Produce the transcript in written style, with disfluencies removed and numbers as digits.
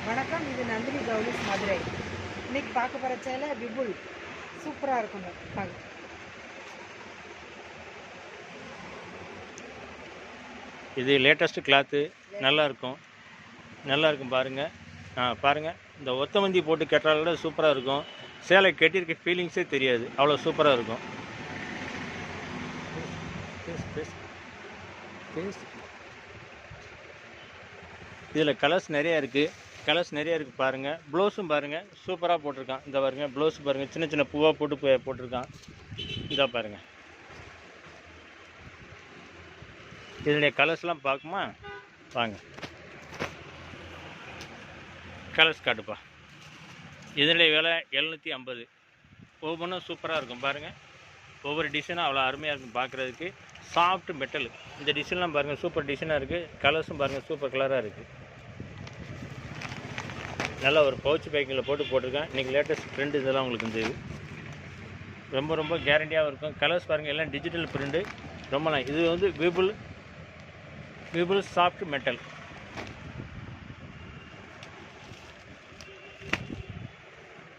வணக்கம், இது நந்தினி கவுலிஸ் மதுரை. இன்னைக்கு பார்க்க போகிற சேலை விபுல். சூப்பராக இருக்குங்க பார்க்க. இது லேட்டஸ்ட் கிளாத்து, நல்லா இருக்கும் பாருங்கள். பாருங்கள், இந்த ஒத்தமந்தி போட்டு கட்டுறத விட சூப்பராக இருக்கும். சேலை கட்டியிருக்க ஃபீலிங்ஸே தெரியாது, அவ்வளோ சூப்பராக இருக்கும். இதில் கலர்ஸ் நிறையா இருக்குது பாருங்கள். ப்ளவுஸும் பாருங்கள், சூப்பராக போட்டிருக்கான். இந்த பாருங்கள், ப்ளவுஸ் பாருங்கள், சின்ன சின்ன பூவாக போட்டிருக்கான். இதாக பாருங்கள். இதனுடைய கலர்ஸ்லாம் பார்க்குமா? வாங்க, கலர்ஸ் காட்டுப்பா. இதனுடைய விலை 750. ஒவ்வொன்றும் சூப்பராக இருக்கும் பாருங்கள். ஒவ்வொரு டிசைனும் அவ்வளோ அருமையாக இருக்கும் பார்க்குறதுக்கு. Soft metal. இந்த டிசைன்லாம் பாருங்கள், சூப்பர் டிசைனாக இருக்குது. கலர்ஸும் பாருங்கள், சூப்பர் கலராக இருக்குது. நல்லா ஒரு பவுச் பேக்கிங்கில் போட்டிருக்கேன். இன்றைக்கி லேட்டஸ்ட் ட்ரெண்ட் இதெல்லாம் உங்களுக்கு இந்த இது ரொம்ப கேரண்டியாகவும் இருக்கும். கலர்ஸ் பாருங்கள், எல்லாம் டிஜிட்டல் பிரிண்ட்டு. ரொம்ப இது வந்து விபுல் சாஃப்ட் மெட்டல்.